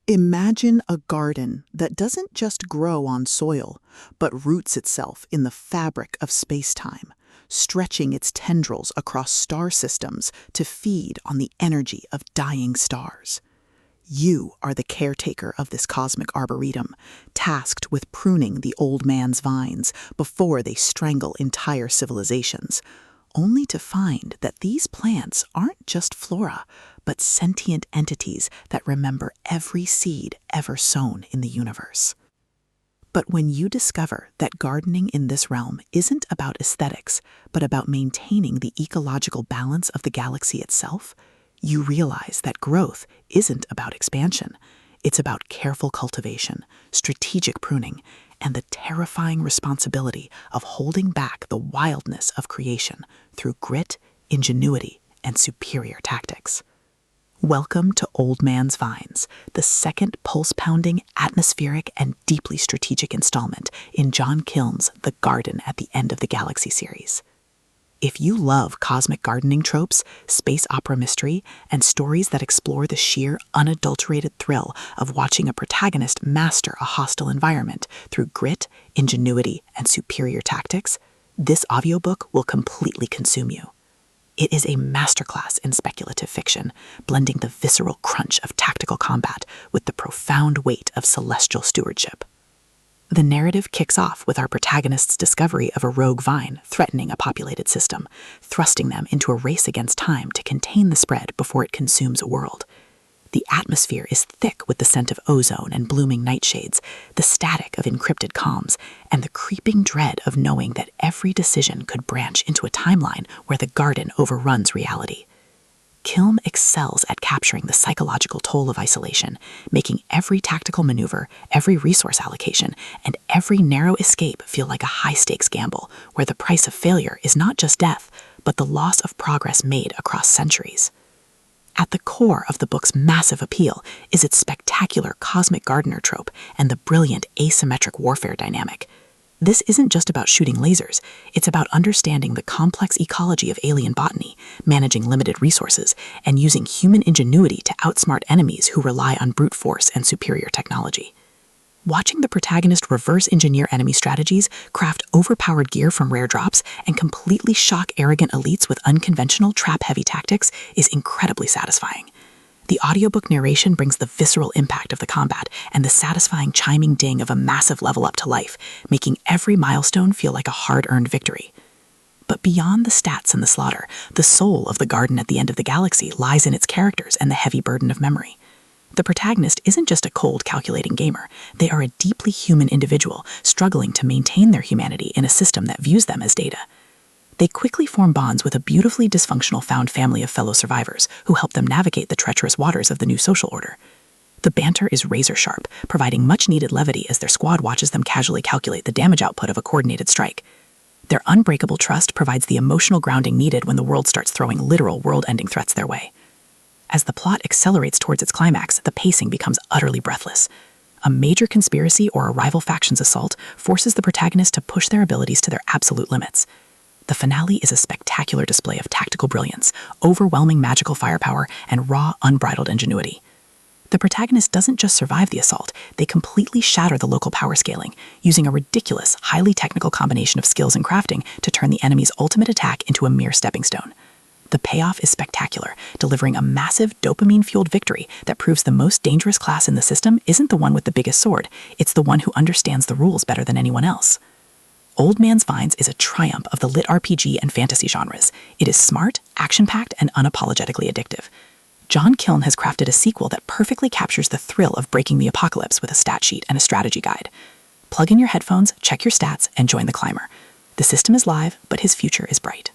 Imagine a garden that doesn't just grow on soil, but roots itself in the fabric of space-time, stretching its tendrils across star systems to feed on the energy of dying stars. You are the caretaker of this cosmic arboretum, tasked with pruning the old man's vines before they strangle entire civilizations, only to find that these plants aren't just flora, but sentient entities that remember every seed ever sown in the universe. But when you discover that gardening in this realm isn't about aesthetics, but about maintaining the ecological balance of the galaxy itself, you realize that growth isn't about expansion. It's about careful cultivation, strategic pruning, and the terrifying responsibility of holding back the wildness of creation through grit, ingenuity, and superior tactics. Welcome to Old Man's Vines, the second pulse-pounding, atmospheric, and deeply strategic installment in Jon Kiln's The Garden at the End of the Galaxy series. If you love cosmic gardening tropes, space opera mystery, and stories that explore the sheer, unadulterated thrill of watching a protagonist master a hostile environment through grit, ingenuity, and superior tactics, this audiobook will completely consume you. It is a masterclass in speculative fiction, blending the visceral crunch of tactical combat with the profound weight of celestial stewardship. The narrative kicks off with our protagonist's discovery of a rogue vine threatening a populated system, thrusting them into a race against time to contain the spread before it consumes a world. The atmosphere is thick with the scent of ozone and blooming nightshades, the static of encrypted comms, and the creeping dread of knowing that every decision could branch into a timeline where the garden overruns reality. Kiln excels at capturing the psychological toll of isolation, making every tactical maneuver, every resource allocation, and every narrow escape feel like a high-stakes gamble, where the price of failure is not just death, but the loss of progress made across centuries. At the core of the book's massive appeal is its spectacular cosmic gardener trope and the brilliant asymmetric warfare dynamic. This isn't just about shooting lasers, it's about understanding the complex ecology of alien botany, managing limited resources, and using human ingenuity to outsmart enemies who rely on brute force and superior technology. Watching the protagonist reverse engineer enemy strategies, craft overpowered gear from rare drops, and completely shock arrogant elites with unconventional trap-heavy tactics is incredibly satisfying. The audiobook narration brings the visceral impact of the combat and the satisfying chiming ding of a massive level up to life, making every milestone feel like a hard-earned victory. But beyond the stats and the slaughter, the soul of the garden at the end of the galaxy lies in its characters and the heavy burden of memory. The protagonist isn't just a cold, calculating gamer. They are a deeply human individual struggling to maintain their humanity in a system that views them as data. They quickly form bonds with a beautifully dysfunctional found family of fellow survivors who help them navigate the treacherous waters of the new social order. The banter is razor-sharp, providing much-needed levity as their squad watches them casually calculate the damage output of a coordinated strike. Their unbreakable trust provides the emotional grounding needed when the world starts throwing literal world-ending threats their way. As the plot accelerates towards its climax, the pacing becomes utterly breathless. A major conspiracy or a rival faction's assault forces the protagonist to push their abilities to their absolute limits. The finale is a spectacular display of tactical brilliance, overwhelming magical firepower, and raw, unbridled ingenuity. The protagonist doesn't just survive the assault, they completely shatter the local power scaling, using a ridiculous, highly technical combination of skills and crafting to turn the enemy's ultimate attack into a mere stepping stone. The payoff is spectacular, delivering a massive dopamine-fueled victory that proves the most dangerous class in the system isn't the one with the biggest sword, it's the one who understands the rules better than anyone else. Old Man's Vines is a triumph of the LitRPG and fantasy genres. It is smart, action-packed, and unapologetically addictive. Jon Kiln has crafted a sequel that perfectly captures the thrill of breaking the apocalypse with a stat sheet and a strategy guide. Plug in your headphones, check your stats, and join the climber. The system is live, but his future is bright.